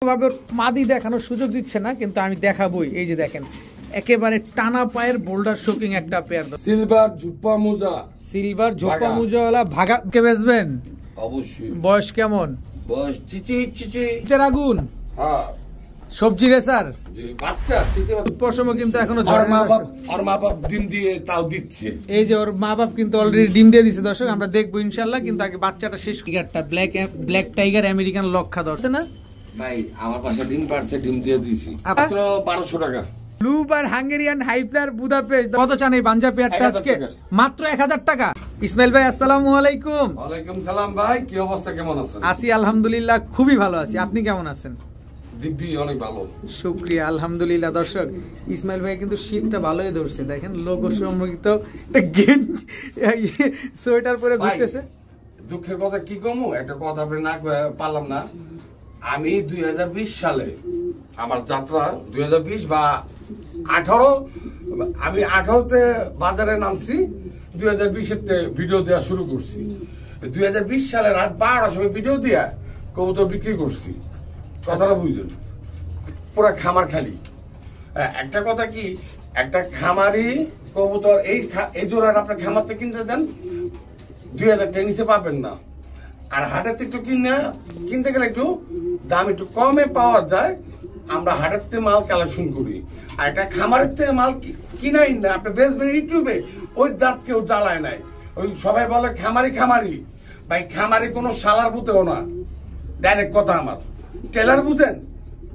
ভাবে মাদি দেখানোর সুযোগ দিচ্ছে না, কিন্তু আমি দেখাবোই। এই যে দেখেন একেবারে টানা পায়ের বোল্ডার শোকিং একটা পেয়ার, সিলভার ঝুপ্পা মোজা, সিলভার ঝোপা মুজাওয়ালা ভাগা কে বেচবেন? অবশ্যই। বয়স কেমন? বয়স চিচি চিচি আগুন, হ্যাঁ সবজি রেসার জি, বাচ্চা চিচি পশম কিন্তু এখনো আর মা বাপ ডিম দিয়ে তাও দিচ্ছে। এই যে ওর মা বাপ কিন্তু অলরেডি ডিম দিয়ে দিছে দর্শক, আমরা দেখবো ইনশাল্লাহ। কিন্তু আগে বাচ্চাটা শেষ। টাইগারটা ব্ল্যাক টাইগার আমেরিকান লক্ষা ধরছে না ভাই, আমার পাশে ডিম পারছে, ডিম দিয়ে দিছি মাত্র 1200 টাকা। ব্লু বার হাঙ্গেরিয়ান হাইফ্লার বুদাপেস্ট। কত চান এই বাঞ্জা পেয়ারটা আজকে? মাত্র 1000 টাকা। ইসমাইল ভাই আসসালামু আলাইকুম। ওয়ালাইকুম সালাম ভাই, কি অবস্থা, কেমন আছেন? আছি আলহামদুলিল্লাহ, খুবই ভালো আছি। আপনি কেমন আছেন? দিব্যি অনেক ভালো, শুকরিয়া আলহামদুলিল্লাহ। দর্শক ইসমাইল ভাই কিন্তু শীতটা ভালোই ধরছে, দেখেন লোগো সম্মুখিত একটা গেঞ্জি সোয়েটার পরে ঘুরতেছে। দুঃখের কথা কি কমু, একটা কথা আপনি না পারলাম না। আমি 2020 সালে আমার যাত্রা 2020 বা 18, আমি 18তে বাজারে নামছি, 2020-তে ভিডিও দেওয়া শুরু করছি। 2020 সালে রাত 12টার সময় ভিডিও দিয়া কবুতর বিক্রি করছি। কথাটা বুঝলেন, পুরা খামার খালি। একটা কথা কি, একটা খামারি কবুতর এই জোড়ার আপনার খামার থেকে কিনতে দেন 2000 টাকা নিচে পাবেন না। আর হাটের একটু কিনতে গেলে একটু দাম একটু কমে পাওয়া যায়। আমরা হাটের থেকে মাল কালেকশন করি, আর একটা খামারের থেকে মাল কিনাই না। আপনি বেচবেন ইউটিউবে, ওই জাত কেউ জ্বালায় নাই। ওই সবাই বলে খামারি খামারি, ভাই খামারি কোনো শালার বুঝেও না। ডাইরেক্ট কথা আমার, টেলার বুঝেন।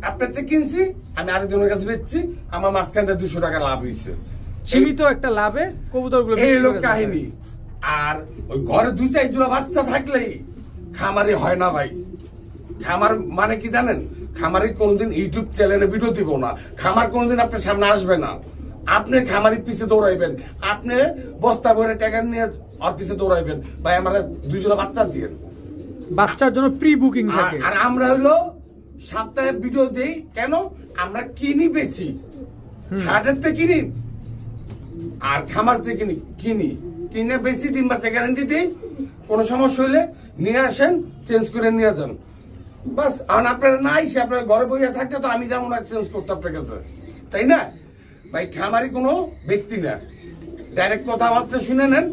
আপনার থেকে কিনছি, আমি আরেকজনের কাছে বেচছি, আমার মাঝখানে 200 টাকা লাভ হয়েছে। সীমিত একটা লাভে কবুতরগুলো এই লোক কাহিনী। আর ওই ঘরে 2-4 জোড়া বাচ্চা থাকলেই খামারি হয় না ভাই। খামার মানে কি জানেন? খামারি কোনদিন ইউটিউব চ্যানেলে ভিডিও দিব না, খামার কোনদিন আপনার সামনে আসবে না। আপনি খামারি পিছে দৌড়াইবেন, আপনি বস্তা ভরে টাকা নিয়ে ওর পিছে দৌড়াইবেন, ভাই আমার 2 জোড়া বাচ্চা দিয়েন। বাচ্চার জন্য প্রি বুকিং থাকে। আর আমরা হলো সপ্তাহে ভিডিও দেই কেন? আমরা কিনি বেচি, হাটের থেকে কিনি আর খামার থেকে কিনে বেশি ডিম বাচ্চা গ্যারান্টি দিই। কোনো সমস্যা হলে নিয়ে আসেন, চেঞ্জ করে নিয়ে যান, বাস। আর আপনারা না এসে আপনার ঘরে বইয়া থাকতে তো আমি যেমন চেঞ্জ করতে আপনার কাছে, তাই না ভাই? খামারি কোনো ব্যক্তি না, ডাইরেক্ট কথা মাত্র শুনে নেন।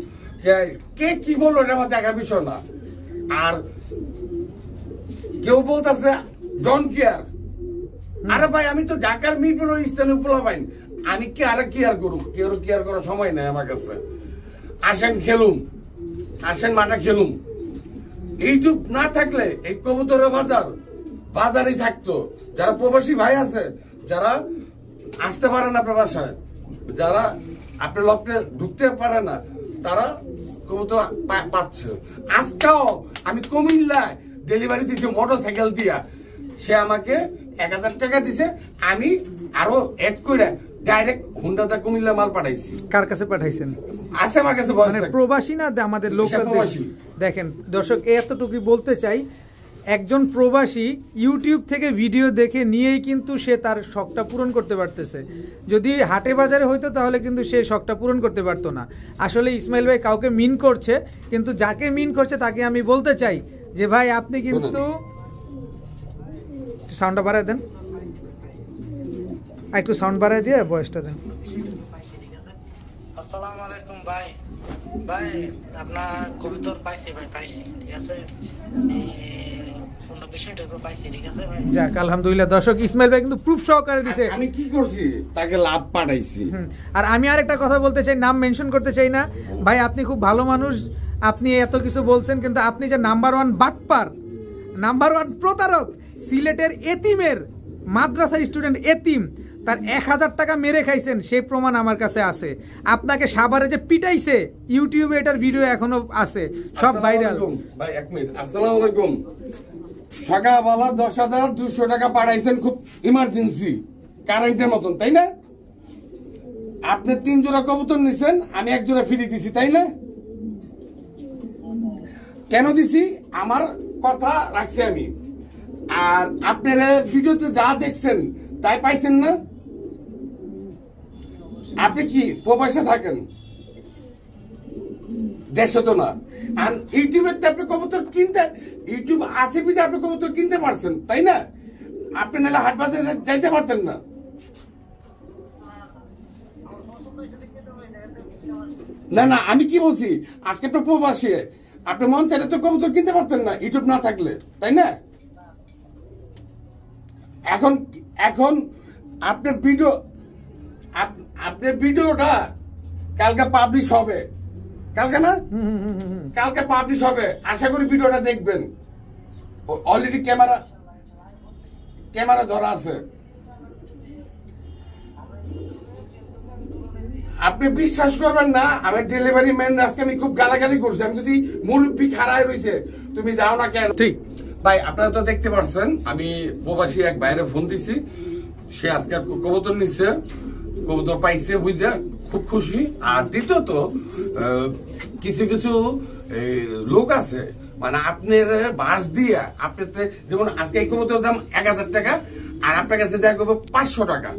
কে কি বললো এটা আমার দেখার বিষয় না। আর কেউ বলতেছে ডোন্ট কেয়ার। আরে ভাই, আমি তো ঢাকার মিরপুর স্থানে উপলা পাইন, আমি কি আরে কেয়ার করুম? কেউ কেয়ার করার সময় নাই আমার কাছে। আসেন খেলুম, আসেন মাঠে খেলুম। ইউটিউব না থাকলে এই কবুতরের বাজারই থাকতো। যারা প্রবাসী ভাই আছে, যারা আসতে পারে না আপনার বাসায়, যারা আপনার লকটে ঢুকতে পারে না, তারা কবুতর পাচ্ছে। আজকাও আমি কুমিল্লায় ডেলিভারি দিচ্ছি মোটরসাইকেল দিয়া, সে আমাকে 1000 টাকা দিছে, আমি আরো এড করে ডাইরেক্ট হুন্ডাতে কুমিল্লা মাল পাঠাইছি। কার কাছে পাঠাইছেন? আছে আমার কাছে, মানে প্রবাসী না আমাদের লোকাল প্রবাসী। দেখেন দর্শক, এতটুকুই বলতে চাই, একজন প্রবাসী ইউটিউব থেকে ভিডিও দেখে নিয়েই কিন্তু সে তার শখটা পূরণ করতে পারতেছে। যদি হাটে বাজারে হইতো তাহলে কিন্তু সে শখটা পূরণ করতে পারতো না। আসলে ইসমাইল ভাই কাউকে মিন করছে, কিন্তু যাকে মিন করছে তাকে আমি বলতে চাই যে ভাই আপনি কিন্তু সাউন্ডটা বাড়ায় দেন, একটু সাউন্ড বাড়ায় দিয়ে ভয়েসটা দেন। আসসালামু আলাইকুম ভাই। ভাই আপনার কবুতর পাইছি ভাই, পাইছি, ঠিক আছে। 15-20 মিনিট পাইছি, ঠিক আছে ভাই। যাক আলহামদুলিল্লাহ। দর্শক ইসমাইল ভাই কিন্তু প্রুফ সহকারে দিছে। আমি কি করছি? তাকে লাভ পাঠাইছি। আর আমি আরেকটা কথা বলতে চাই, নাম মেনশন করতে চাই না ভাই, আপনি খুব ভালো মানুষ, আপনি এত কিছু বলছেন, কিন্তু আপনি যে নাম্বার 1 বাটপার, নাম্বার 1 প্রতারক, সিলেটের এতিমের মাদ্রাসার স্টুডেন্ট এতিম, তার 1000 টাকা মেরে খাইছেন, সেই প্রমাণ আমার কাছে আছে। আপনাকে সাভারে যে পিটাইছে, ইউটিউবে এটার ভিডিও এখনো আছে, সব ভাইরাল। ভাই 1 মিনিট। আসসালামু আলাইকুম। সকালবেলা 10,200 টাকা পাঠাইছেন, খুব ইমার্জেন্সি, কারেন্টের মতন, তাই না? আপনি 3 জোড়া কবুতর নিছেন, আমি 1 জোড়া ফ্রি দিছি, তাই না? কেন দিছি? আমার কথা রাখছি আমি। আর আপনারা ভিডিওতে যা দেখছেন তাই পাইছেন না? আপনি কি প্রবাসে থাকেন? দেশে তো না। আর ইউটিউবে আপনি কবুতর কিনতে, ইউটিউব আছে বিধে আপনি কবুতর কিনতে পারছেন, তাই না? আপনি নাহলে হাট বাজারে যাইতে পারতেন না। না না, আমি কি বলছি, আজকে তো প্রবাসী, আপনি মন চাইলে তো কবুতর কিনতে পারতেন না ইউটিউব না থাকলে, তাই না? এখন এখন আপনার ভিডিওটা কালকে পাবলিশ হবে, কালকে না, কালকে পাবলিশ হবে, আশা করি ভিডিওটা দেখবেন। অলরেডি ক্যামেরা ধরা আছে। আপনি বিশ্বাস করবেন না, আমি ডেলিভারি ম্যান আজকে আমি খুব গালাগালি করছি। আমি বলছি মুরব্বী খাড়ায় রয়েছে, তুমি যাও না কেন? ঠিক ভাই, আপনারা তো দেখতে পাচ্ছেন আমি প্রবাসী এক বাইরে ফোন দিছি, সে আজকে কবুতর নিচ্ছে, কবুতর পাইছে, বুঝছে, খুব খুশি। আর দ্বিতীয়ত কিছু কিছু লোক আছে মানে আপনার বাস দিয়া আপনার, যেমন আজকে এই কবুতরের দাম 1000 টাকা, আর আপনার কাছে দেখা করবো 500 টাকা,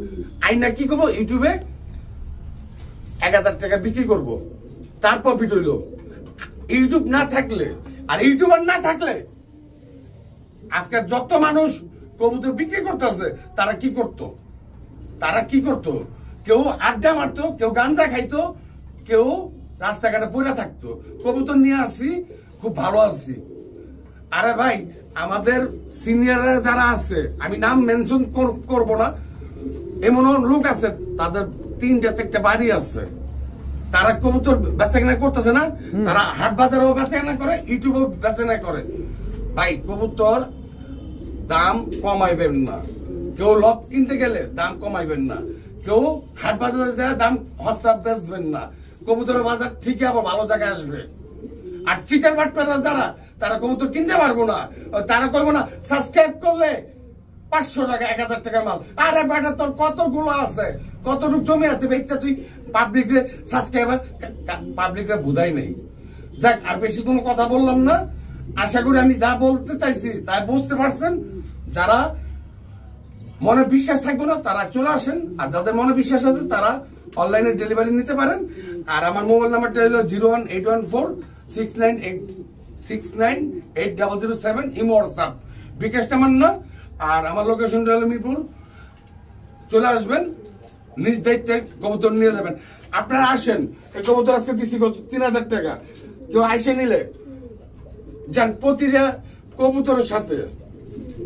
আইনা কি করবো ইউটিউবে 1000 টাকা বিক্রি করবো, তার প্রফিট হইল। ইউটিউব না থাকলে আর ইউটিউবার না থাকলে আজকে যত মানুষ কবুতর বিক্রি করতেছে তারা কি করতো? কেউ আড্ডা মারতো, কেউ গাঁজা খাইতো, কেউ রাস্তাঘাটে পড়ে থাকতো। কবুতর নিয়ে আসি, খুব ভালো আছি। আরে ভাই, আমাদের সিনিয়ররা যারা আছে, আমি নাম মেনশন করব না, এমন লোক আছে তাদের 3-4টা বাড়ি আছে, তারা কবুতর বেচাকেনা করতেছে না, তারা হাট বাজারেও বেচাকেনা করে, ইউটিউবেও বেচাকেনা করে। ভাই, কবুতর দাম কমাইবেন না, কেউ লট কিনতে গেলে দাম কমাইবেন না, কেউ হাট বাজারে যায় দাম হস্তা বেচবেন না। কবুতরের বাজার ঠিকই আবার ভালো জায়গায় আসবে। আর চিটার বাটপাড়া যারা, তারা কবুতর কিনতে পারবো না, তারা কইবো না সাবস্ক্রাইব করলে 500 টাকা 1000 টাকা মাল। আরে বেটা, তোর কতগুলো আছে, কতটুকু জমি আছে, বেচা তুই পাবলিকে সাবস্ক্রাইবার, পাবলিকরা বুঝাই নেই। যাক, আর বেশি কোনো কথা বললাম না। আশা করি আমি যা বলতে চাইছি তাই বুঝতে পারছেন। যারা মনে বিশ্বাস থাকবে না তারা চলে আসেন, আর যাদের মনে বিশ্বাস আছে তারা অনলাইনে ডেলিভারি নিতে পারেন। আর আমার মোবাইল নাম্বারটা হলো 01814698007, ইমো হোয়াটসঅ্যাপ, বিকাশ নাম্বার না। আর আমার লোকেশনটা হলো মিরপুর। চলে আসবেন, নিজ দায়িত্বে কবুতর নিয়ে যাবেন। আপনারা আসেন, এই কবুতর আজকে দিচ্ছি 3000 টাকা। কেউ আইসে নিলে যান, প্রতিটা কবুতরের সাথে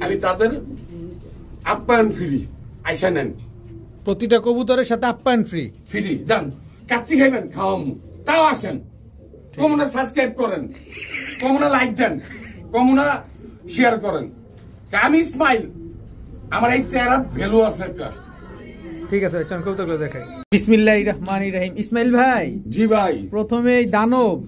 আমি তাদের আপ্যায়ন ফ্রি, আইসা নেন। প্রতিটা কবুতরের সাথে আপ্যায়ন ফ্রি। যান, কাচ্চি খাইবেন, খাওয়াম, তাও আসেন। কমুনা সাবস্ক্রাইব করেন, কমুনা লাইক দেন, কমুনা শেয়ার করেন। আমি ইসমাইল, আমার এই চেহারা ভ্যালু আছে একটা। ঠিক আছে, চল কবুতরগুলো দেখাই। বিসমিল্লাহির রহমানির রহিম। ইসমাইল ভাই। জি ভাই। প্রথমে দানব।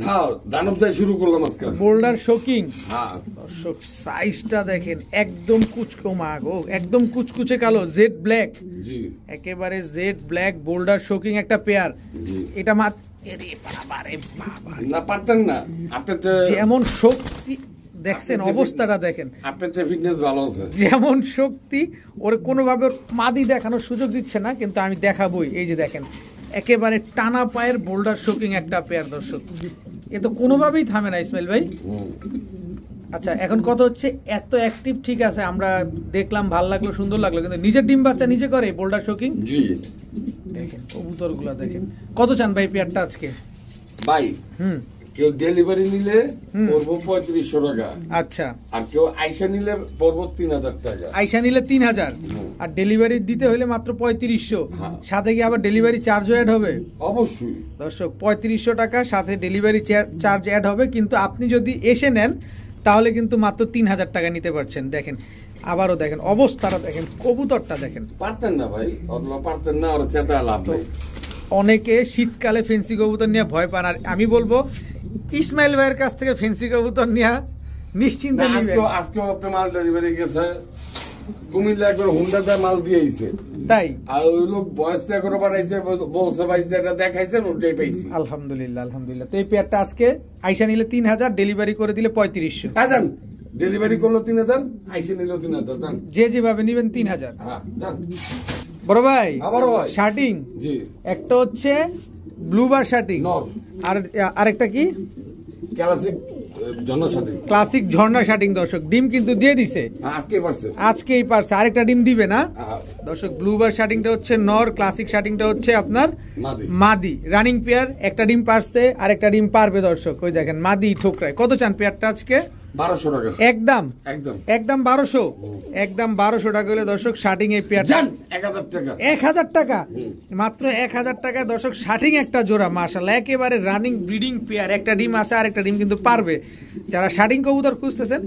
হ্যাঁ, দানব দিয়ে শুরু করলাম আজকে। Boulder shocking. হ্যাঁ, দর্শক সাইজটা দেখেন, একদম কুচকো মাগো, একদম কুচকুচে কালো, জেড ব্ল্যাক। জি, একেবারে জেড ব্ল্যাক বোল্ডার শোকিং একটা পেয়ার। জি, এটা মাত্র, আরে বাবা রে বাবা, না পারতেন না আপনি তো, যেমন শক্তি দেখছেন, অবস্থাটা দেখেন, আপনার তো ফিটনেস ভালো আছে, যেমন শক্তি, ওর কোনোভাবে ওর মাদি দেখানোর সুযোগ দিচ্ছে না, কিন্তু আমি দেখাবোই। এই যে দেখেন, একেবারে টানা পায়ের বোল্ডার শোকিং একটা পেয়ার। দর্শক, এ তো কোনোভাবেই থামে না ইসমাইল ভাই। আচ্ছা, এখন কত হচ্ছে, এত অ্যাক্টিভ, ঠিক আছে, আমরা দেখলাম, ভাল লাগলো, সুন্দর লাগলো, কিন্তু নিজের ডিম বাচ্চা নিজে করে বোল্ডার শোকিং। জি, দেখেন কবুতরগুলো দেখেন। কত চান ভাই পেয়ারটা আজকে? ভাই, কেউ ডেলিভারি নিলে পড়বো 3500 টাকা। আচ্ছা। আর কেউ আইসা নিলে পড়বো 3000 টাকা। আইসা নিলে 3000, আর ডেলিভারি দিতে হলে মাত্র 3500। সাথে কি আবার ডেলিভারি চার্জও অ্যাড হবে? অবশ্যই। দর্শক, 3500 টাকা, সাথে ডেলিভারি চার্জ অ্যাড হবে, কিন্তু আপনি যদি এসে নেন তাহলে কিন্তু মাত্র 3000 টাকা নিতে পারছেন। দেখেন, আবারও দেখেন অবস্থাটা, দেখেন কবুতরটা দেখেন। পারতেন না ভাই, ওরা পারতেন না, ওরা চেতা লাভ নাই। অনেকে শীতকালে ফেন্সি কবুতর নিয়ে ভয় পান, আর আমি বলবো ইসমাইল ভাইয়ের কাছ থেকে ফেন্সি কবুতর নিয়ে নিশ্চিন্তে নিবেন। আজকে আপনার মাল ডেলিভারি গেছে কুমিল্লা, একবার হুন্ডাতে মাল দিয়েছে, তাই। আর ওই লোক বয়স করে পাঠাইছে, বলছে ভাই যেটা দেখাইছে ওটাই পাইছি। আলহামদুলিল্লাহ, আলহামদুলিল্লাহ। তো এই পেয়ারটা আজকে আইসা নিলে 3000, ডেলিভারি করে দিলে 3500। জান, ডেলিভারি করলো 3000, আইসে নিল 3000। জান, যে যেভাবে নিবেন 3000। হ্যাঁ, জান। বড় ভাই, বড় ভাই, শার্টিং। জি, একটা হচ্ছে ব্লু বার শার্টিং, নর, আর আরেকটা কি ক্লাসিক ঝর্ণা শাটিং। ক্লাসিক ঝর্ণা শাটিং দর্শক, ডিম কিন্তু দিয়ে দিছে আজকেই পারছে, আরেকটা ডিম দিবে না দর্শক। ব্লুবার শাটিংটা হচ্ছে নর, ক্লাসিক শাটিংটা হচ্ছে আপনার মাদি। রানিং পেয়ার, একটা ডিম পারছে আর একটা ডিম পারবে দর্শক। ওই দেখেন মাদি ঠোকরায়। কত চান পেয়ারটা আজকে? 1200 টাকা। একদম 1200, একদম 1200 টাকা হলে দর্শক শাটিং এই পেয়ারটা 1000 টাকা। 1000 টাকা, মাত্র 1000 টাকা দর্শক শাটিং একটা জোড়া। মাশাআল্লাহ, একেবারে রানিং ব্রিডিং পেয়ার। একটা ডিম আছে আর একটা ডিম কিন্তু পারবে। যারা শাটিং কবুতর খুঁজতেছেন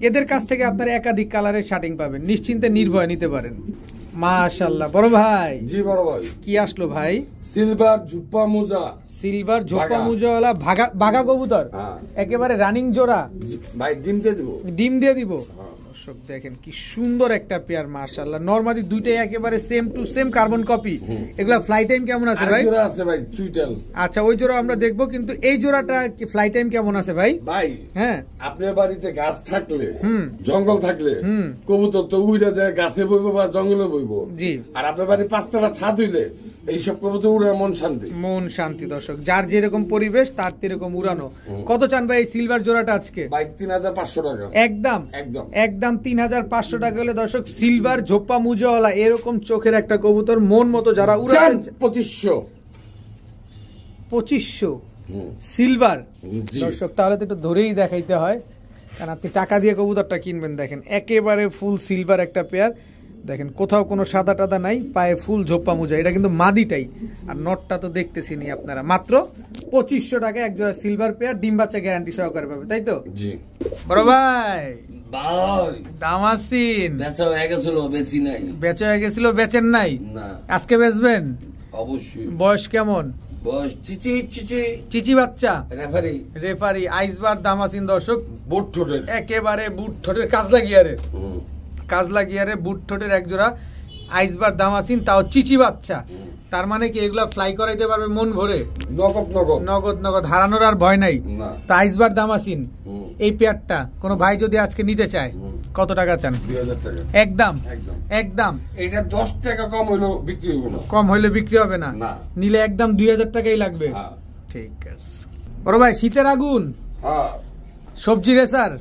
এদের কাছ থেকে আপনারা একাধিক কালারের শাটিং পাবেন, নিশ্চিন্তে নির্ভয় নিতে পারেন। মাশাআল্লাহ বড় ভাই। জি বড় ভাই। কি আসলো ভাই? সিলভার ঝোপা মোজা। সিলভার ঝোপা মোজাওয়ালা বাঘা কবুতর, একেবারে রানিং জোড়া ভাই। ডিম দিয়ে দিব, ডিম দিয়ে দিব দর্শক। দেখেন কি সুন্দর একটা পেয়ার মাশাআল্লাহ। নরমাদি দুইটাই একেবারে same to same carbon copy. এগুলা ফ্লাই টাইম কেমন আছে ভাই? জোড়া আছে ভাই চুইটাল। আচ্ছা ওই জোড়া আমরা দেখবো, কিন্তু এই জোড়াটা কি ফ্লাই টাইম কেমন আছে ভাই? ভাই হ্যাঁ, আপনার বাড়িতে গাছ থাকলে, জঙ্গল থাকলে কবুতর তো উড়ে যায়, গাছে বইবো বা জঙ্গলে বইবো। জি। আর আপনার বাড়ি 5তলা ছাদ হইলে এইসব কবুতর উড়ে মন শান্তি। মন শান্তি দর্শক, যার যেরকম পরিবেশ তার সেরকম উড়ানো। কত চান ভাই এই সিলভার জোড়াটা আজকে? ভাই 3500 টাকা। একদম একদম একদম 3500 টাকা হলে দর্শক সিলভার ঝোপা মুজাওয়ালা এরকম চোখের একটা কবুতর মন মতো যারা উড়ান। 2500 সিলভার দর্শক। তাহলে তো একটু ধরেই দেখাইতে হয়, কারণ আপনি টাকা দিয়ে কবুতরটা কিনবেন। দেখেন একেবারে ফুল সিলভার একটা পেয়ার। দেখেন কোথাও কোনো সাদা টাদা নাই, পায়ে ফুল ঝোপা মুজা। এটা কিন্তু মাদিটাই, আর নটটা তো দেখতেছি নি আপনারা। মাত্র 2500 টাকা এক জোড়া সিলভার পেয়ার, ডিম বাচ্চা গ্যারান্টি সহকারে পাবে, তাই তো? জি বড় ভাই। ভাই দামাসিন বেচা হয়ে গেছিল, বেচি নাই। বেচা হয়ে গেছিল, বেচেন নাই? না। আজকে বেচবেন? অবশ্যই। বয়স কেমন? বয়স চিচি বাচ্চা, রেফারি আইসবার দামাসিন দর্শক। বুট ঠোঁটের, একেবারে বুট ঠোঁটের কাজলা গিয়ারে বুট ঠোঁটের এক জোড়া আইসবার দামাসিন, তাও চিচি বাচ্চা। তার মানে কি এগুলা ফ্লাই করাইতে পারবে মন ভরে? নগদ হারানোর আর ভয় নাই। তা আইসবার দামাসিন এই পেয়ারটা কোন ভাই যদি আজকে নিতে চায় কত টাকা চান? 2000 টাকা। একদম একদম। এটা 10 টাকা কম হইলো বিক্রি হবে না। কম হইলে বিক্রি হবে না, নিলে একদম 2000 টাকাই লাগবে। ঠিক আছে বড় ভাই। শীতের আগুন সবজি রেসার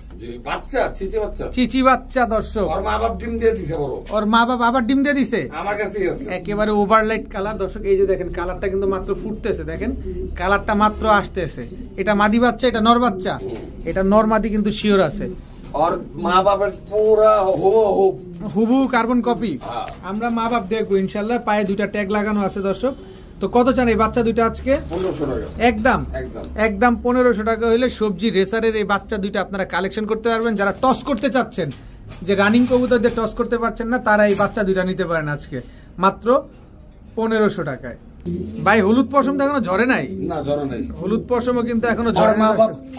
চিচি বাচ্চা দর্শক। ওর মা বাপ ডিম দিয়ে দিছে বড়। ওর মা বাপ আবার ডিম দিয়ে দিছে আমার কাছেই আছে। একেবারে ওভারলাইট কালার দর্শক। এই যে দেখেন কালারটা কিন্তু মাত্র ফুটতেছে, দেখেন কালারটা মাত্র আসতেছে। এটা মাদি বাচ্চা, এটা নর বাচ্চা। এটা নর মাদি কিন্তু শিওর আছে। और माँ बाप पूरा হুবহু কার্বন কপি। আমরা মা বাপ দেখবো ইনশাল্লাহ। পায়ে দুইটা ট্যাগ লাগানো আছে দর্শক। তো কত চান এই বাচ্চা দুইটা আজকে? 1500 টাকা। একদম একদম 1500 টাকা হইলে সবজি রেসারের এই বাচ্চা দুইটা আপনারা কালেকশন করতে পারবেন। যারা টস করতে চাচ্ছেন, যে রানিং কবুতর দিয়ে টস করতে পারছেন না, তারা এই বাচ্চা দুইটা নিতে পারেন আজকে মাত্র 1500 টাকায়। ভাই হলুদ পশম তো এখনো ঝরে নাই? না ঝরে নাই। হলুদ পশমও কিন্তু এখনো ঝরে নাই।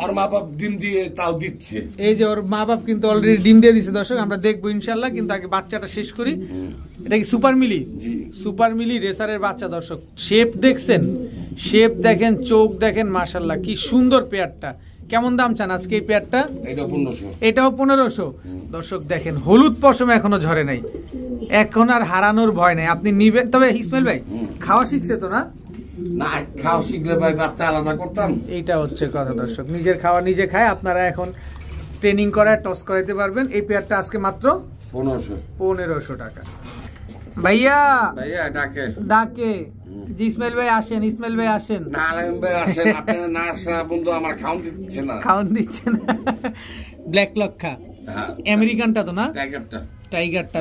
ওর মা বাপ ডিম দিয়ে তাও দিচ্ছে। এই যে ওর মা বাপ কিন্তু অলরেডি ডিম দিয়ে দিচ্ছে দর্শক। আমরা দেখবো ইনশাল্লাহ, কিন্তু আগে বাচ্চাটা শেষ করি। এটা কি সুপার মিলি? জি সুপার মিলি রেসারের বাচ্চা দর্শক। শেপ দেখছেন, শেপ দেখেন, চোখ দেখেন, মাশাআল্লাহ কি সুন্দর পেয়ারটা। কেমন দাম চান আজকে এই পেয়ারটা? এটাও 1500 দর্শক। দেখেন হলুদ পশম এখনো ঝরে নাই, এখন আর হারানোর ভয় নাই, আপনি নিবেন। তবে ইসমাইল ভাই খাওয়া শিখছে তো না? না খাওয়া শিখলে ভাই বাচ্চা আলাদা করতাম। এইটা হচ্ছে কথা দর্শক, নিজের খাওয়া নিজে খায়। আপনারা এখন ট্রেনিং করায় টস করাইতে পারবেন। এই পেয়ারটা আজকে মাত্র 1500 টাকা। ভাইয়া ডাকে ডাকে। জি ইসমাইল ভাই আসেন, ইসমাইল ভাই আসেন। না আলম ভাই আসেন, আপনি না আসা বন্ধু আমার খাওন দিচ্ছে না। খাওন দিচ্ছে না। ব্ল্যাক লক্ষা আমেরিকানটা তো না? টাইগারটা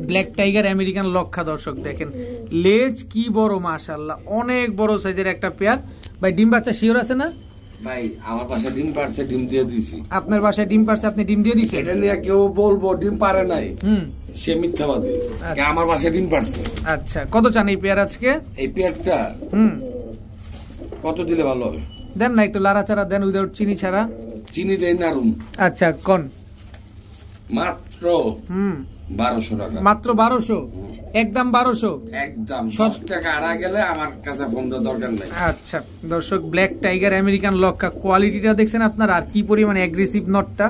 ব্ল্যাক টাইগার আমেরিকান লক্ষা দর্শক। দেখেন লেজ কি বড়, মাশাআল্লাহ অনেক বড় সাইজের একটা পেয়ার। ভাই ডিম বাচ্চা শিওর আছে না? ভাই আমার বাসায় ডিম পারছে, ডিম দিয়ে দিছি। আপনার বাসায় ডিম পারছে, আপনি ডিম দিয়ে দিছেন? এটা নিয়ে কেউ বলবো ডিম পারে নাই, সে মিথ্যাবাদী। আমার বাসায় ডিম পারছে। আচ্ছা কত চান এই পেয়ার আজকে? এই পেয়ারটা কত দিলে ভালো হবে? দেন না একটু লাড়াচাড়া দেন, উইদাউট চিনি ছাড়া। চিনি দেই না রুম। আচ্ছা কোন? মাত্র 1200 টাকা। মাত্র 1200? একদম 1200? একদম 100 টাকা আড়া গেলে আমার কাছে ফোন দেওয়ার দরকার নাই। আচ্ছা দর্শক ব্ল্যাক টাইগার আমেরিকান লক্ষা কোয়ালিটিটা দেখছেন আপনারা, আর কি পরিমাণে অ্যাগ্রেসিভ নটটা।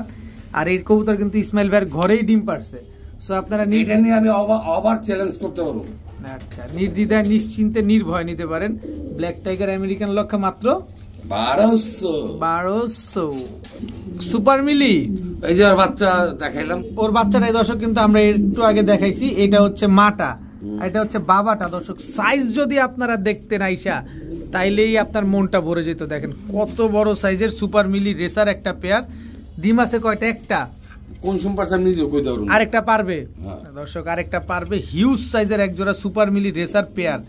আর এই কবুতর কিন্তু ইসমাইল ভাইয়ের ঘরেই ডিম পারছে। সো আপনারা এটা নিয়ে আমি ওভার চ্যালেঞ্জ করতে পারবো। আচ্ছা নির্দ্বিধায় নিশ্চিন্তে নির্ভয় নিতে পারেন। ব্ল্যাক টাইগার আমেরিকান লক্ষা মাত্র 1200 সুপার মিলি। এই যে আর বাচ্চা দেখাইলাম, ওর বাচ্চাটাই দর্শক কিন্তু আমরা একটু আগে দেখাইছি। এটা হচ্ছে মাটা, এটা হচ্ছে বাবাটা। দর্শক সাইজ যদি আপনারা দেখতেন আইসা, তাইলেই আপনার মনটা ভরে যেত। দেখেন কত বড় সাইজের সুপার মিলি রেসার একটা পেয়ার। ডিম আছে কয়টা? একটা। কোন সম্পর্কে নিজে কই দাও, আরেকটা পারবে হ্যাঁ। দর্শক, আরেকটা পারবে। হিউজ সাইজের এক জোড়া সুপার মিলি রেসার পেয়ার।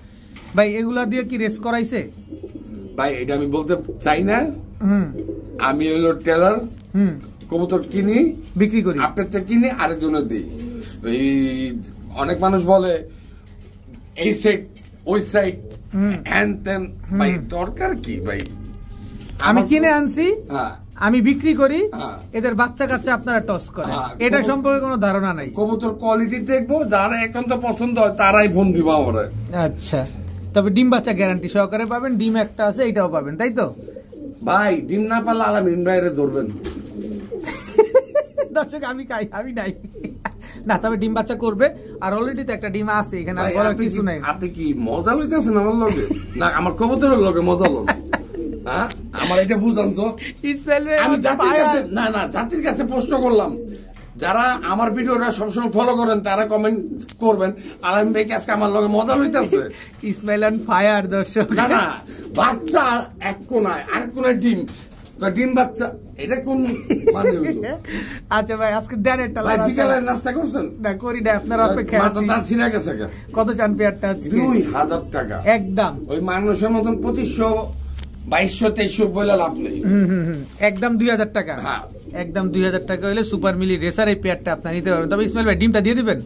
ভাই এগুলা দিয়ে কি রেস করাইছে? ভাই এটা আমি বলতে চাই না। হুম আমি হলো টেলার, হুম কবুতর কিনি, বিক্রি করি। আপনার থেকে কিনে আরেকজনের দিই। এই অনেক মানুষ বলে এই সাইড ওই সাইড হ্যান ত্যান, ভাই দরকার কি ভাই? আমি কিনে আনছি, হ্যাঁ আমি বিক্রি করি, হ্যাঁ। এদের বাচ্চা কাচ্চা আপনারা টস করেন। হ্যাঁ, এটা সম্পর্কে কোনো ধারণা নাই। কবুতর কোয়ালিটি দেখবো, যারা একান্ত পছন্দ হয় তারাই ফোন দিব আমরা। আচ্ছা, তবে ডিম বাচ্চা গ্যারান্টি সহকারে পাবেন। ডিম একটা আছে, এটাও পাবেন, তাই তো? ভাই ডিম না পারলে আলামিন বাইরে ধরবেন। দর্শক আমি নাই না, তবে ডিম বাচ্চা করবে। আর অলরেডি তো একটা ডিম আছে এখানে, আর ভাই, বলার আপনি কিছু নাই। আপনি কি মজা লইতেছেন আমার লগে? না আমার কবুতরের লগে মজা লোক। হ্যাঁ, আমার এটা বুঝান তো। আমি জাতির কাছে না জাতির কাছে প্রশ্ন করলাম, যারা আমার ভিডিওটা সবসময় ফলো করেন তারা কমেন্ট করবেন, আলামিন ভাই কি আজকে আমার লগে মজা লইতেছে? ইসমাইল অন ফায়ার দর্শক। না বাচ্চা এক কোনায়, আরেক কোনায় ডিম, ডিম বাচ্চা, এটা কোন মানে হইলো? আচ্ছা ভাই, আজকে দেন একটা ভাই বিকালে নাস্তা করছেন? না করি না, আপনার অপেক্ষা আছি। মাথা ছিঁড়ে গেছে। কত চান পেয়ারটা আজকে? 2000 টাকা একদম। ওই মানুষের মতন 2500 2200 2300 বলে লাভ নেই। একদম 2000 টাকা। হ্যাঁ একদম 2000 টাকা হলে সুপার মিলি রেসার এই পেয়ারটা আপনার নিতে পারবেন। তবে ইসমাইল ভাই ডিমটা দিয়ে দিবেন?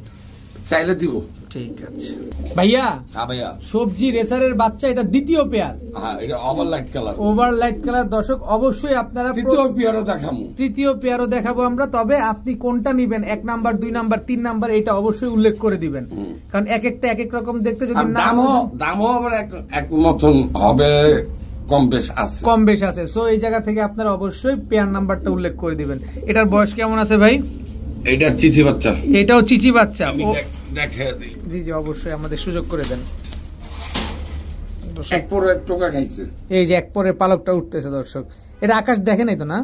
চাইলে দিব। ঠিক আছে ভাইয়া। হ্যাঁ ভাইয়া, সবজি রেসারের বাচ্চা, এটা দ্বিতীয় পেয়ার। হ্যাঁ এটা over light colour. Over light colour দর্শক, অবশ্যই আপনারা তৃতীয় পেয়ারও দেখামু, তৃতীয় পেয়ারও দেখাবো আমরা। তবে আপনি কোনটা নিবেন, 1 নাম্বার 2 নাম্বার 3 নাম্বার, এটা অবশ্যই উল্লেখ করে দিবেন, কারণ এক একটা এক এক রকম দেখতে। যদি দামও আবার এক মতন হবে, কম বেশ আছে। সো এই জায়গা থেকে আপনারা অবশ্যই পেয়ার নাম্বারটা উল্লেখ করে দিবেন। এটার বয়স কেমন আছে ভাই? এটা চিচি বাচ্চা। এটাও চিচি বাচ্চা। দেখাই দিই। জি জি, অবশ্যই আমাদের সুযোগ করে দেন। এক পরে এক টোকা খাইছে। এই যে এক পরে পালকটা উঠতেছে দর্শক। এটা আকাশ দেখে নাই তো? না,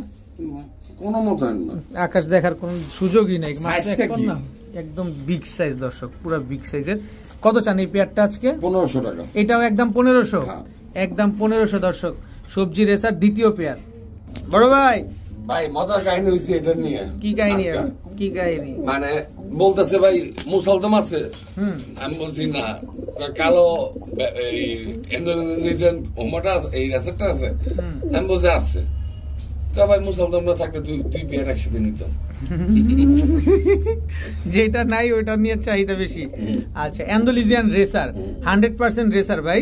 কোনো মতন না, আকাশ দেখার কোন সুযোগই নাই। সাইজটা কি? একদম বিগ সাইজ দর্শক, পুরো বিগ সাইজের। কত চান এই পেয়ারটা আজকে? 1500 টাকা। এটাও একদম 1500। হ্যাঁ। একদম 1500 দর্শক। সবজি রেসার দ্বিতীয় পেয়ার। বড় ভাই, ভাই মজার কাহিনী হয়েছে এটা নিয়ে। কি কাহিনী? আজকে। কি কাহিনী? মানে বলতেছে ভাই মুসলদম আছে। আমি বলছি না, কালো ইন্দ্রনীল হোমাটা এই রেসেটটা আছে। আমি বলছি আছে। ভাই মুসলদম না থাকলে দুই পেয়ার একসাথে নিতাম। যেটা নাই ওইটা নিয়ে চাহিদা বেশি। আচ্ছা, অ্যান্ডালুজিয়ান রেসার 100% রেসার ভাই,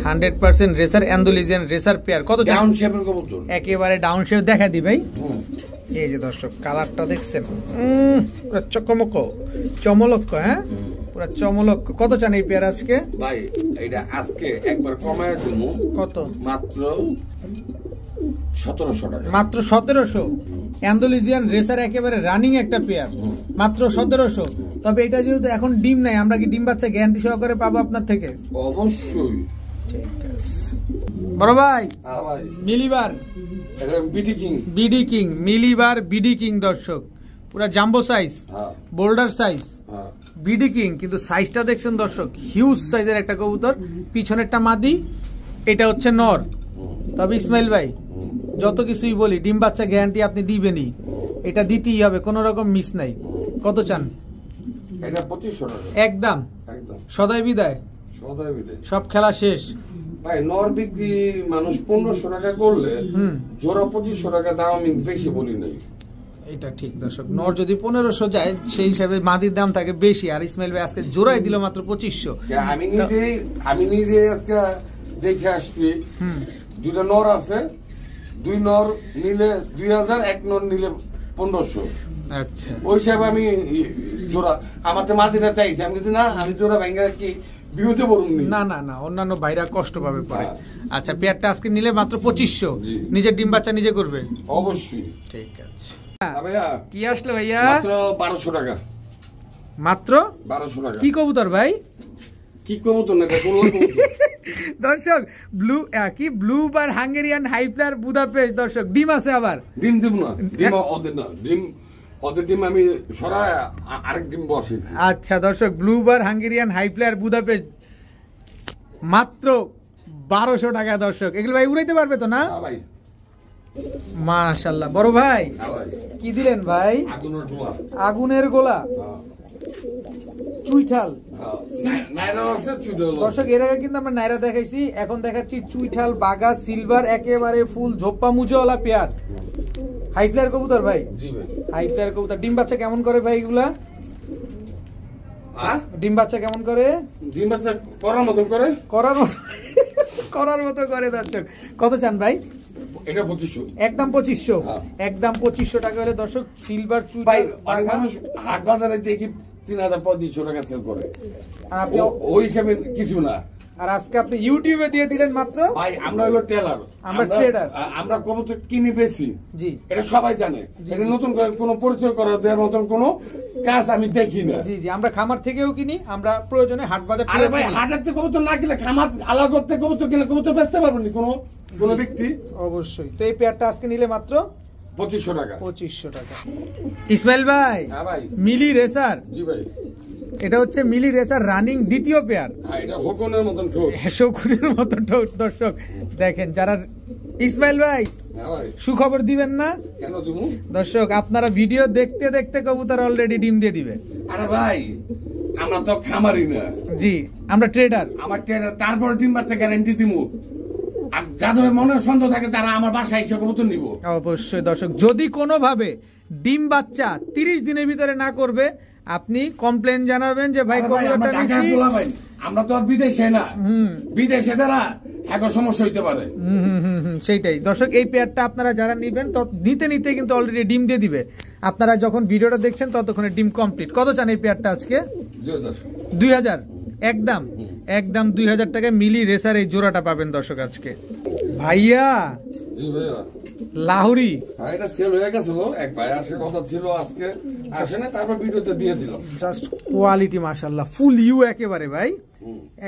100% রেসার অ্যান্ডালুজিয়ান রেসার পেয়ার। কত ডাউন শেপের কবুতর, একেবারে ডাউন শেপ দেখা দি ভাই। এই যে দর্শক কালারটা দেখছেন, পুরো চকমক চমলক্ষ। হ্যাঁ, পুরো চমলক্ষ। কত চান এই পেয়ার আজকে? ভাই এটা আজকে একবার কমায় দিমু। কত? মাত্র 1700 টাকা। মাত্র 1700। অ্যান্ডালুজিয়ান রেসার একেবারে রানিং একটা পেয়ার, মাত্র 1700। তবে এটা যেহেতু এখন ডিম নাই, আমরা কি ডিম বাচ্চা গ্যারান্টি সহকারে পাবো আপনার থেকে? অবশ্যই। ঠিক আছে বড় ভাই। ভাই মিলিবার এটা BD king, BD king, মিলিবার BD king দর্শক, পুরো jumbo size, boulder size, BD king. কিন্তু সাইজটা দেখছেন দর্শক, হিউজ সাইজের একটা কবুতর। পিছনেরটা মাদি, এটা হচ্ছে নর। তবে ইসমাইল ভাই যত কিছুই বলি, ডিম বাচ্চা গ্যারান্টি আপনি দিবেনই, এটা দিতেই হবে, কোনো রকম মিস নাই। কত চান? এটা 2500 টাকা। একদম একদম সদাই বিদায়, সদাই বিদায়, সব খেলা শেষ। ভাই নর বিক্রি মানুষ 1500 টাকা করলে জোড়া 2500 টাকা দাম আমি বেশি বলি নাই। এটা ঠিক দর্শক, নর যদি 1500 যায় সেই হিসাবে মাদির দাম থাকে বেশি। আর ইসমাইল ভাই আজকে জোড়াই দিল মাত্র 2500। আমি নিজে আজকে দেখে আসছি, দুইটা নর আছে, 2 নর নিলে 2000, 1 নর নিলে 1500। আচ্ছা, ওই হিসাবে আমি জোড়া আমাকে মাদিরা চাইছি। আমি কিন্তু না, আমি জোড়া ভাঙ্গা কি বিরুদ্ধে বলুন না না না, অন্যান্য ভাইরা কষ্ট পাবে পরে। আচ্ছা, পেয়ারটা আজকে নিলে মাত্র 2500। নিজের ডিম বাচ্চা নিজে করবে? অবশ্যই। ঠিক আছে ভাইয়া। কি আসলো ভাইয়া? মাত্র 1200 টাকা। মাত্র 1200 টাকা। কি কবুতর ভাই? কি কবুতর না, দর্শক ব্লু বার হাঙ্গেরিয়ান হাইফ্লায়ার বুদাপেস্ট দর্শক ডিম আছে আবার ডিম দিব না, ডিম ওদের না, ওদের ডিম আমি সরাই আরেক ডিম বসেছি। আচ্ছা দর্শক ব্লু বার হাঙ্গেরিয়ান হাইফ্লায়ার বুদাপেস্ট মাত্র 1200 টাকা দর্শক। এগুলো ভাই উড়াইতে পারবে তো না? ভাই মাশাআল্লাহ। বড় ভাই কি দিলেন ভাই? আগুনের গোলা চুইঠাল। দর্শক এর আগে কিন্তু আমরা নাইরা দেখাইছি, এখন দেখাচ্ছি চুইঠাল বাগা সিলভার একেবারে ফুল ঝোপ্পা মুজোওয়ালা পেয়ার হাইফ্লায়ার কবুতর ভাই। জি ভাই হাইফ্লায়ার কবুতর। ডিম বাচ্চা কেমন করে ভাই এগুলা? ডিম বাচ্চা কেমন করে? ডিম বাচ্চা করার মতো করে করার মতো করে দর্শক। কত চান ভাই? এটা 2500 একদম 2500। একদম 2500 টাকা হলে দর্শক সিলভার ভাই। চুইঠাল অনেক মানুষ হাট বাজারে দেখি 3500 টাকা সেল করে, আর আপনি ওই হিসাবে কিছু না। আর আজকে আপনি ইউটিউবে দিয়ে দিলেন মাত্র। ভাই আমরা হলো টেলার, আমরা ট্রেডার, আমরা কবুতর কিনে বেশি। জি এটা সবাই জানে। এটা নতুন করে কোনো পরিচয় করা দেওয়ার মতন কোনো কাজ আমি দেখি না। জি জি আমরা খামার থেকেও কিনি, আমরা প্রয়োজনে হাট বাজার থেকে। আরে ভাই হাটের থেকে কবুতর না কিনলে খামার আলাদা করতে কবুতর কিনলে কবুতর বেচতে পারবেন না কোনো ব্যক্তি। অবশ্যই। তো এই পেয়ারটা আজকে নিলে মাত্র 2500 টাকা। 2500 টাকা। ইসমাইল ভাই, হ্যাঁ ভাই। মিলি রেসার। জি ভাই এটা হচ্ছে মিলি রেসার রানিং দ্বিতীয় পেয়ার। হ্যাঁ এটা হকনের মতন ঠোঁট, শকুনের মতো ঠোঁট দর্শক দেখেন। যারা ইসমাইল ভাই হ্যাঁ ভাই সুখবর দিবেন না কেন তুমি? দর্শক আপনারা ভিডিও দেখতে দেখতে কবুতর অলরেডি ডিম দিয়ে দিবে। আরে ভাই আমরা তো খামারি না। জি আমরা ট্রেডার। আমার ট্রেডার, তারপর ডিম বাচ্চা গ্যারান্টি দিমু। আর যাদের মনে সন্দেহ থাকে তারা আমার বাসায় এসে কবুতর নিব। অবশ্যই দর্শক, যদি কোনোভাবে ডিম বাচ্চা 30 দিনের ভিতরে না করবে আপনি কমপ্লেন জানাবেন যে ভাই কবুতরটা নিছি। আমরা তো আর বিদেশে না, বিদেশে যারা এখন সমস্যা হইতে পারে। সেইটাই দর্শক। এই পেয়ারটা আপনারা যারা নিবেন তো নিতে নিতে কিন্তু অলরেডি ডিম দিয়ে দিবে। আপনারা যখন ভিডিওটা দেখছেন ততক্ষণে ডিম কমপ্লিট। কত চান এই পেয়ারটা আজকে? 2000। একদম 2000 টাকায় মিলি রেসার এই জোড়াটা পাবেন দর্শক আজকে। ভাইয়া লাহুরি এটা সেল হয়ে গেছিল, এক ভাই আসে কথা ছিল আজকে আসে না, তারপর ভিডিওতে দিয়ে দিলাম। জাস্ট কোয়ালিটি মাশাআল্লাহ, ফুল ইউ একেবারে ভাই,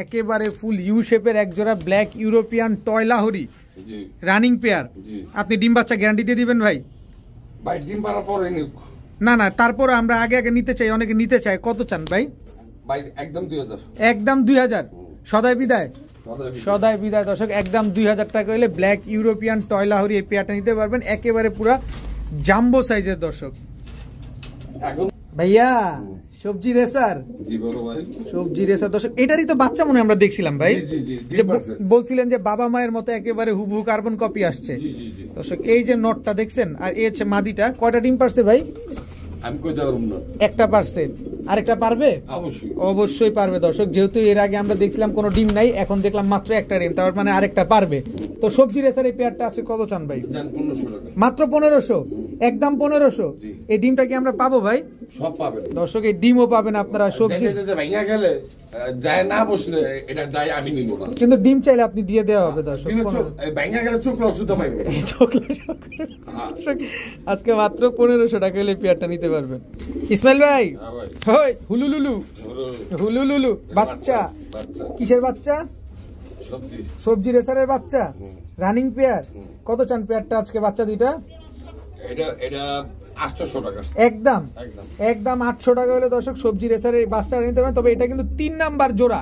একেবারে ফুল ইউ শেপের এক জোড়া black European toy লাহুরি running pair. আপনি ডিম বাচ্চা গ্যারান্টি দিয়ে দিবেন ভাই? ভাই ডিম পাড়ার পরে নিক না না, তারপর আমরা আগে নিতে চাই, অনেকে নিতে চায়। কত চান ভাই? ভাই একদম 2000। একদম 2000। সদাই বিদায়, সদাই বিদায় দর্শক। একদম 2000 টাকা হলে ব্ল্যাক ইউরোপিয়ান টয় লাহুরি এই পেয়ারটা নিতে পারবেন, একেবারে পুরা জাম্বো সাইজের দর্শক। এখন ভাইয়া সবজি রেসার। জি বলো ভাই। সবজি রেসার দর্শক, এটারই তো বাচ্চা মনে আমরা দেখছিলাম ভাই, যে বলছিলেন যে বাবা মায়ের মতো একেবারে হুবহু কার্বন কপি আসছে দর্শক। এই যে নটটা দেখছেন, আর এই হচ্ছে মাদিটা। কয়টা ডিম পারছে ভাই? আমি কই দাঁড়াম না, একটা পারছে। আরেকটা পারবে? অবশ্যই অবশ্যই পারবে দর্শক। যেহেতু এর আগে আমরা দেখছিলাম কোনো ডিম নাই, এখন দেখলাম মাত্র একটা ডিম, তার মানে আরেকটা পারবে। তো সবজি রেসার এই পেয়ারটা আছে কত চান ভাই? 1500 টাকা। মাত্র 1500। একদম 1500। এই ডিমটা কি আমরা পাবো ভাই? সব পাবেন দর্শক, এই ডিমও পাবেন আপনারা। সবজি ভাইয়া গেলে যায় না বসলে এটা দায় আমি নিব না, কিন্তু ডিম চাইলে আপনি দিয়ে দেওয়া হবে দর্শক। ভাইয়া গেলে চোখ রসুতা পাইবে। আজকে মাত্র 1500 টাকা হলে পেয়ারটা নিতে পারবেন। ইসমাইল ভাই, হয় হুলুলুলু হুলুলুলু বাচ্চা। কিসের বাচ্চা? সবজি রেসারের বাচ্চা রানিং পেয়ার। কত চান পেয়ারটা আজকে? বাচ্চা দুইটা এটা 800 টাকা। একদম 800 টাকা হলে দর্শক সবজি রেসারের বাচ্চা নিতে পারেন। তবে এটা কিন্তু 3 নাম্বার জোড়া,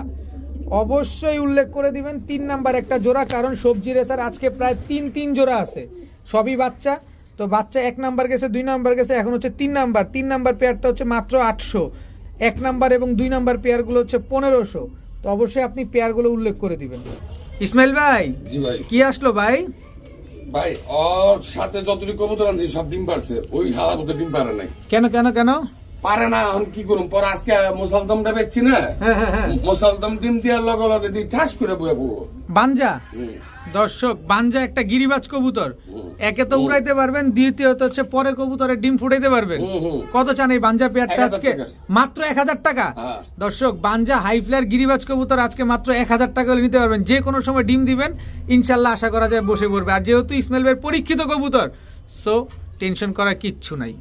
অবশ্যই উল্লেখ করে দিবেন 3 নাম্বার একটা জোড়া, কারণ সবজি রেসার আজকে প্রায় 3 জোড়া আছে, সবই বাচ্চা। তো বাচ্চা 1 নাম্বার গেছে, 2 নাম্বার গেছে, এখন হচ্ছে 3 নাম্বার। 3 নাম্বার পেয়ারটা হচ্ছে মাত্র 800। 1 নাম্বার এবং 2 নাম্বার পেয়ারগুলো হচ্ছে 1500। তো অবশ্যই আপনি পেয়ারগুলো উল্লেখ করে দিবেন। ইসমাইল ভাই, জি ভাই। কি আসলো ভাই? ভাই ওর সাথে যতটুকু কবুতর আনছি সব ডিম পারছে, ওই হালা মতো ডিম পারে নাই। কেন পারে না, এখন কি করুন? পরে আজকে মুসালদমটা বেচছি না, মুসালদম ডিম দেওয়ার লগে লগে দিয়ে ঠাস করে বয়ে পড়বো। বাঞ্জা দর্শক, বাঞ্জা একটা গিরিবাজ কবুতর, একে তো উড়াইতে পারবেন, দ্বিতীয়ত হচ্ছে পরে কবুতরের ডিম ফুটাইতে পারবেন। কত চান এই বাঞ্জা পেয়ারটা আজকে? মাত্র 1000 টাকা দর্শক। বাঞ্জা হাইফ্লায়ার গিরিবাজ কবুতর আজকে মাত্র 1000 টাকা হলে নিতে পারবেন। যে কোনো সময় ডিম দিবেন, ইনশাল্লাহ আশা করা যায় বসে পড়বে। আর যেহেতু ইসমাইল ভাইয়ের পরীক্ষিত কবুতর, সো টেনশন করার কিচ্ছু নাই।